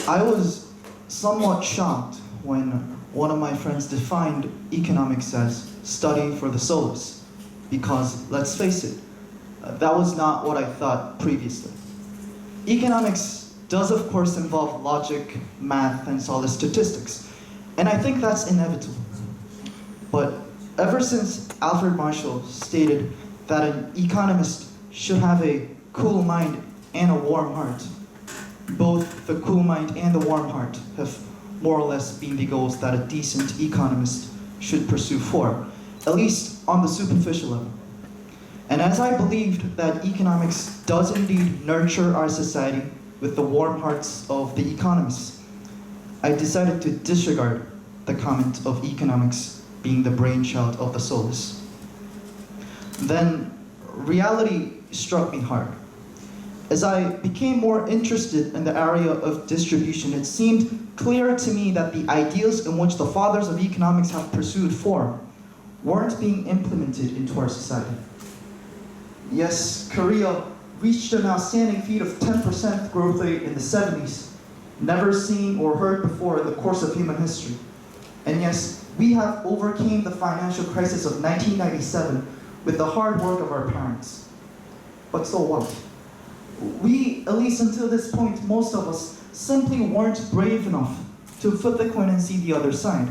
I was somewhat shocked when one of my friends defined economics as study for the soulless, because let's face it, that was not what I thought previously. Economics does of course involve logic, math, and solid statistics, and I think that's inevitable. But ever since Alfred Marshall stated that an economist should have a cool mind and a warm heart, both the cool mind and the warm heart have more or less been the goals that a decent economist should pursue for, at least on the superficial level. And as I believed that economics does indeed nurture our society with the warm hearts of the economists, I decided to disregard the comment of economics being the brainchild of the soulless. Then reality struck me hard. As I became more interested in the area of distribution, it seemed clear to me that the ideals in which the fathers of economics have pursued for weren't being implemented into our society. Yes, Korea reached an outstanding feat of 10% growth rate in the 70s, never seen or heard before in the course of human history. And yes, we have overcame the financial crisis of 1997 with the hard work of our parents. But so what? We, at least until this point, most of us simply weren't brave enough to flip the coin and see the other side.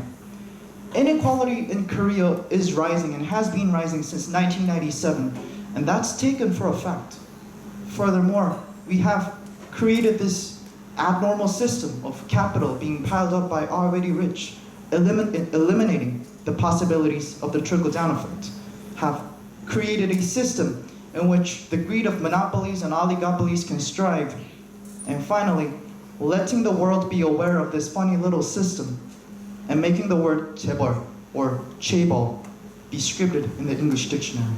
Inequality in Korea is rising and has been rising since 1997, and that's taken for a fact. Furthermore, we have created this abnormal system of capital being piled up by already rich, eliminating the possibilities of the trickle-down effect, have created a system in which the greed of monopolies and oligopolies can strive, and finally, letting the world be aware of this funny little system and making the word 재벌 or chaebol be scripted in the English dictionary.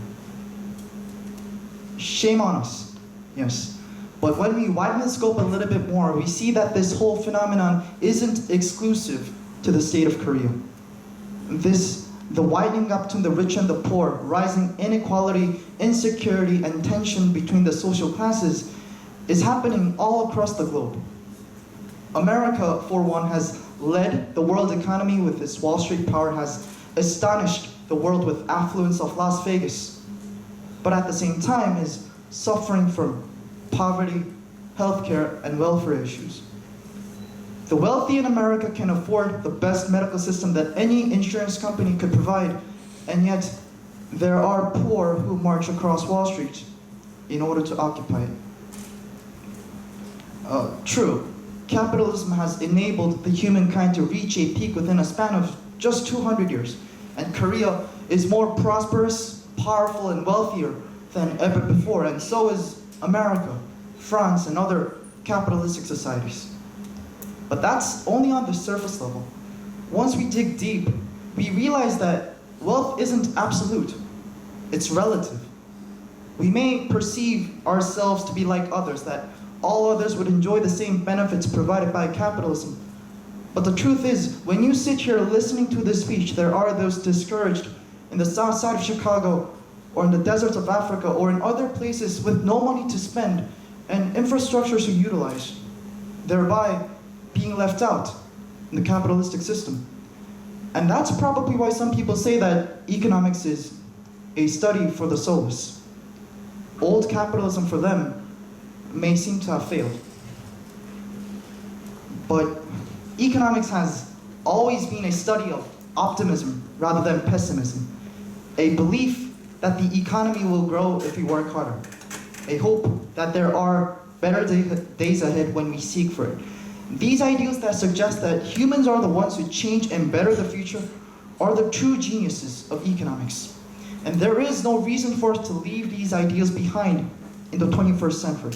Shame on us, yes. But when we widen the scope a little bit more, we see that this whole phenomenon isn't exclusive to the state of Korea. The widening up between the rich and the poor, rising inequality, insecurity, and tension between the social classes is happening all across the globe. America, for one, has led the world economy with its Wall Street power, has astonished the world with affluence of Las Vegas, but at the same time is suffering from poverty, healthcare, and welfare issues. The wealthy in America can afford the best medical system that any insurance company could provide, and yet there are poor who march across Wall Street in order to occupy it. True, capitalism has enabled the humankind to reach a peak within a span of just 200 years, and Korea is more prosperous, powerful, and wealthier than ever before, and so is America, France, and other capitalistic societies. But that's only on the surface level. Once we dig deep, we realize that wealth isn't absolute, it's relative. We may perceive ourselves to be like others, that all others would enjoy the same benefits provided by capitalism. But the truth is, when you sit here listening to this speech, there are those discouraged in the south side of Chicago, or in the deserts of Africa, or in other places with no money to spend and infrastructure to utilize, thereby being left out in the capitalistic system. And that's probably why some people say that economics is a study for the soulless. Old capitalism for them may seem to have failed. But economics has always been a study of optimism rather than pessimism, a belief that the economy will grow if we work harder, a hope that there are better days ahead when we seek for it. These ideals that suggest that humans are the ones who change and better the future are the true geniuses of economics. And there is no reason for us to leave these ideals behind in the 21st century.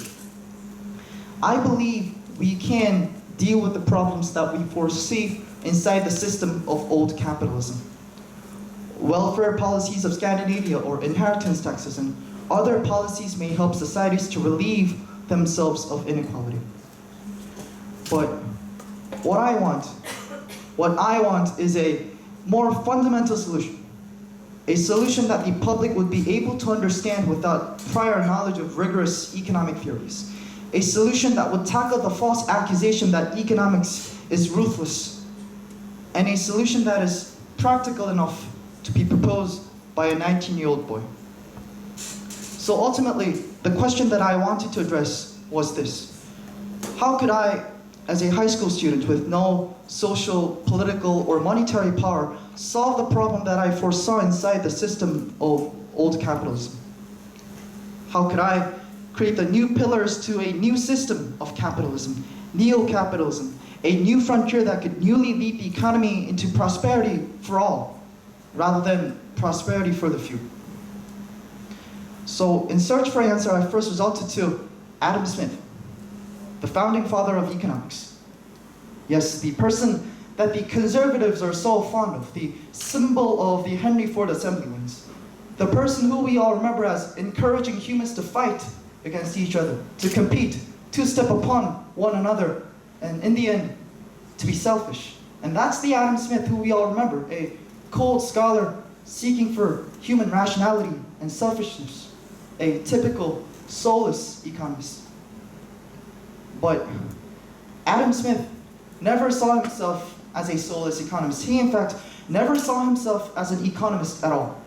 I believe we can deal with the problems that we foresee inside the system of old capitalism. Welfare policies of Scandinavia or inheritance taxes and other policies may help societies to relieve themselves of inequality. But what I want is a more fundamental solution. A solution that the public would be able to understand without prior knowledge of rigorous economic theories. a solution that would tackle the false accusation that economics is ruthless, and a solution that is practical enough to be proposed by a 19-year-old boy. So ultimately, the question that I wanted to address was this: how could I, as a high school student with no social, political, or monetary power, solve the problem that I foresaw inside the system of old capitalism? How could I create the new pillars to a new system of capitalism, Neo-Capitalism, a new frontier that could newly lead the economy into prosperity for all, rather than prosperity for the few? So, in search for an answer, I first resorted to Adam Smith, the founding father of economics. Yes, the person that the conservatives are so fond of, the symbol of the Henry Ford assembly lines. The person who we all remember as encouraging humans to fight against each other, to compete, to step upon one another, and in the end, to be selfish. And that's the Adam Smith who we all remember, a cold scholar seeking for human rationality and selfishness, a typical soulless economist. But Adam Smith never saw himself as a soulless economist. He, in fact, never saw himself as an economist at all.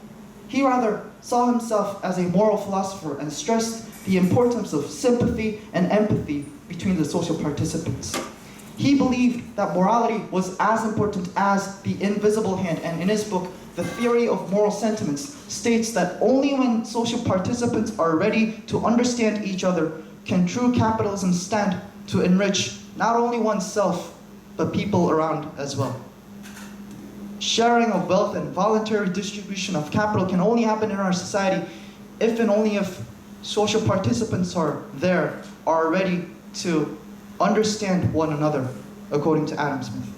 He rather saw himself as a moral philosopher and stressed the importance of sympathy and empathy between the social participants. He believed that morality was as important as the invisible hand, and in his book, The Theory of Moral Sentiments, states that only when social participants are ready to understand each other can true capitalism stand to enrich not only oneself, but people around as well. Sharing of wealth and voluntary distribution of capital can only happen in our society if and only if social participants are ready to understand one another, according to Adam Smith.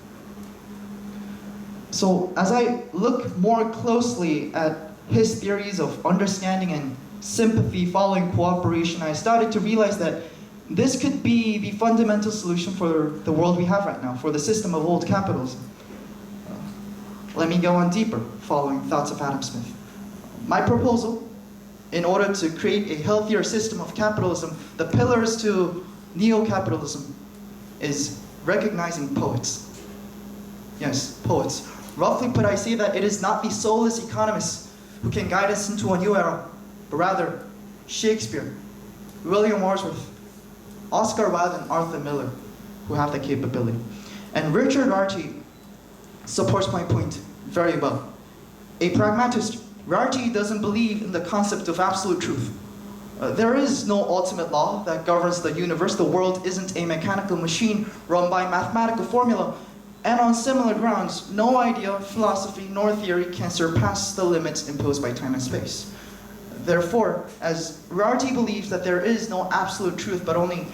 So as I look more closely at his theories of understanding and sympathy following cooperation, I started to realize that this could be the fundamental solution for the world we have right now, for the system of old capitalism. Let me go on deeper, following thoughts of Adam Smith. My proposal, in order to create a healthier system of capitalism, the pillars to Neo-Capitalism, is recognizing poets. Yes, poets. Roughly put, I say that it is not the soulless economists who can guide us into a new era, but rather Shakespeare, William Wordsworth, Oscar Wilde, and Arthur Miller, who have the capability. And Richard Rorty supports my point very well. A pragmatist, Rorty doesn't believe in the concept of absolute truth. There is no ultimate law that governs the universe. The world isn't a mechanical machine run by mathematical formula. And on similar grounds, no idea, philosophy, nor theory can surpass the limits imposed by time and space. Therefore, as Rorty believes that there is no absolute truth, but only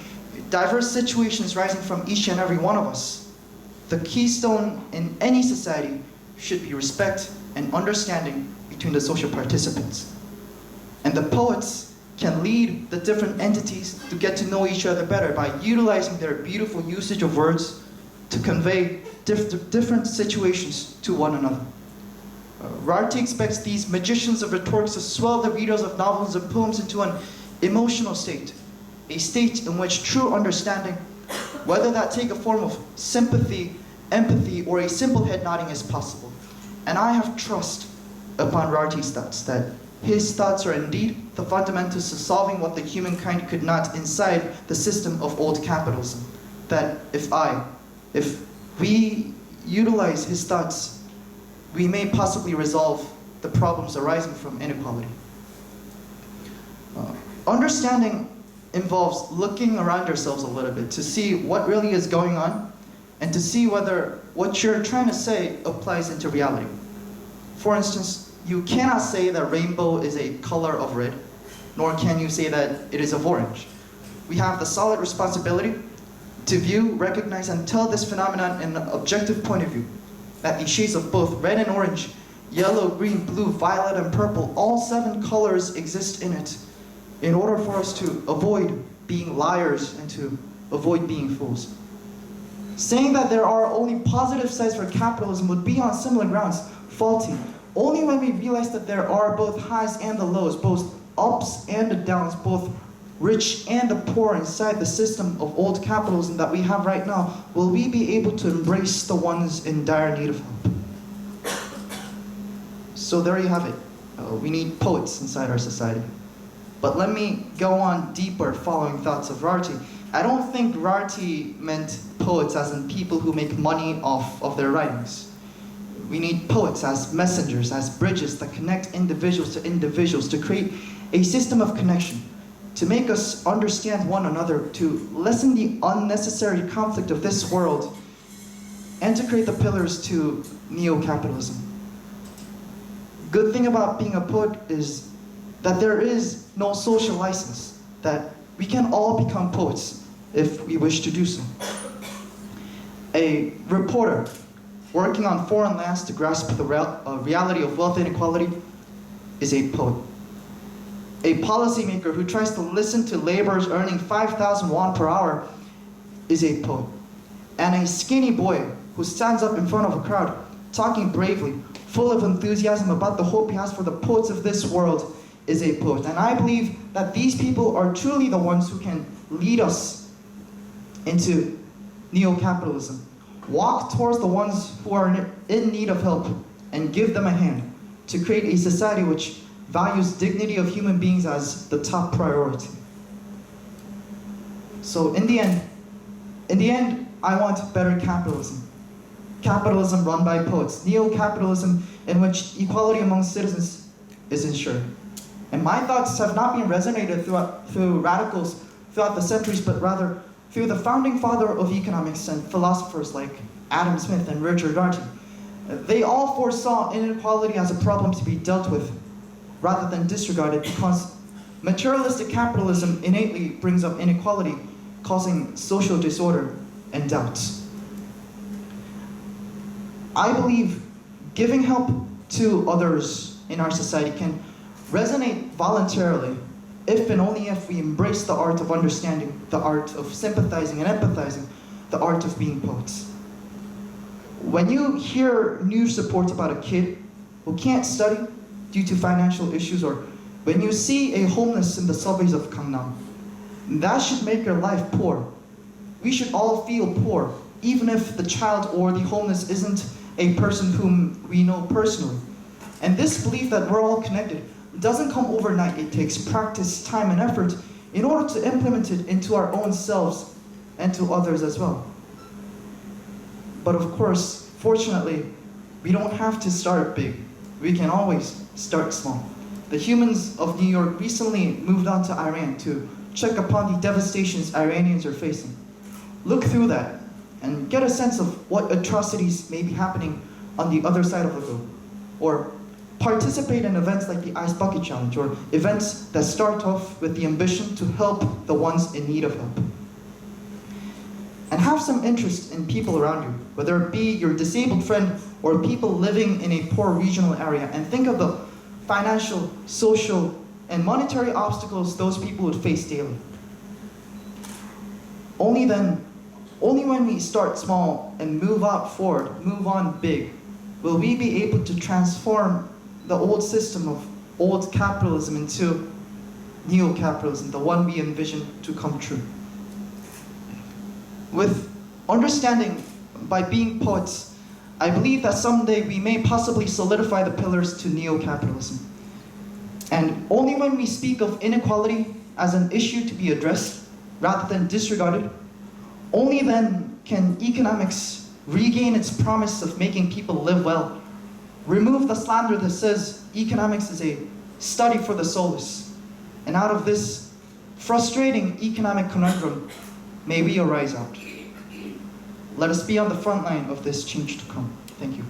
diverse situations rising from each and every one of us, the keystone in any society should be respect and understanding between the social participants. And the poets can lead the different entities to get to know each other better by utilizing their beautiful usage of words to convey different situations to one another. Rorty expects these magicians of rhetoric to swell the readers of novels and poems into an emotional state, a state in which true understanding, whether that take a form of sympathy, empathy, or a simple head nodding, is possible. And I have trust upon Rorty's thoughts, that his thoughts are indeed the fundamentals of solving what the humankind could not inside the system of old capitalism. That if we utilize his thoughts, we may possibly resolve the problems arising from inequality. Understanding involves looking around yourselves a little bit to see what really is going on and to see whether what you're trying to say applies into reality. For instance, you cannot say that rainbow is a color of red, nor can you say that it is of orange. We have the solid responsibility to view, recognize, and tell this phenomenon in an objective point of view, that the shades of both red and orange, yellow, green, blue, violet, and purple, all 7 colors exist in it, in order for us to avoid being liars and to avoid being fools. Saying that there are only positive sides for capitalism would be on similar grounds faulty. Only when we realize that there are both highs and the lows, both ups and the downs, both rich and the poor inside the system of old capitalism that we have right now, will we be able to embrace the ones in dire need of help? So there you have it. We need poets inside our society. But let me go on deeper following thoughts of Rorty. I don't think Rorty meant poets as in people who make money off of their writings. We need poets as messengers, as bridges that connect individuals to create a system of connection, to make us understand one another, to lessen the unnecessary conflict of this world, and to create the pillars to neo-capitalism. Good thing about being a poet is that there is no social license, that we can all become poets if we wish to do so. A reporter working on foreign lands to grasp the reality of wealth inequality is a poet. A policymaker who tries to listen to laborers earning 5,000 won per hour is a poet. And a skinny boy who stands up in front of a crowd, talking bravely, full of enthusiasm about the hope he has for the poets of this world, is a poet. And I believe that these people are truly the ones who can lead us into neo-capitalism. Walk towards the ones who are in need of help and give them a hand to create a society which values dignity of human beings as the top priority. So in the end, I want better capitalism. Capitalism run by poets. Neo-capitalism in which equality among citizens is ensured. And my thoughts have not been resonated through radicals throughout the centuries, but rather through the founding father of economics and philosophers like Adam Smith and Richard Rorty. They all foresaw inequality as a problem to be dealt with rather than disregarded, because materialistic capitalism innately brings up inequality, causing social disorder and doubts. I believe giving help to others in our society can resonate voluntarily if and only if we embrace the art of understanding, the art of sympathizing and empathizing, the art of being poets. When you hear news reports about a kid who can't study due to financial issues, or when you see a homeless in the subways of Gangnam, that should make your life poor. We should all feel poor, even if the child or the homeless isn't a person whom we know personally. And this belief that we're all connected doesn't come overnight. It takes practice, time, and effort in order to implement it into our own selves and to others as well. But of course, fortunately, we don't have to start big. We can always start small. The humans of New York recently moved on to Iran to check upon the devastations Iranians are facing. Look through that and get a sense of what atrocities may be happening on the other side of the globe. Or participate in events like the Ice Bucket Challenge, or events that start off with the ambition to help the ones in need of help. And have some interest in people around you, whether it be your disabled friend or people living in a poor regional area, and think of the financial, social, and monetary obstacles those people would face daily. Only when we start small and move out forward, move on big, will we be able to transform the old system of old capitalism into neo-capitalism, the one we envision to come true. With understanding by being poets, I believe that someday we may possibly solidify the pillars to neo-capitalism. And only when we speak of inequality as an issue to be addressed rather than disregarded, only then can economics regain its promise of making people live well, remove the slander that says economics is a study for the soulless, and out of this frustrating economic conundrum, may we arise out. Let us be on the front line of this change to come. Thank you.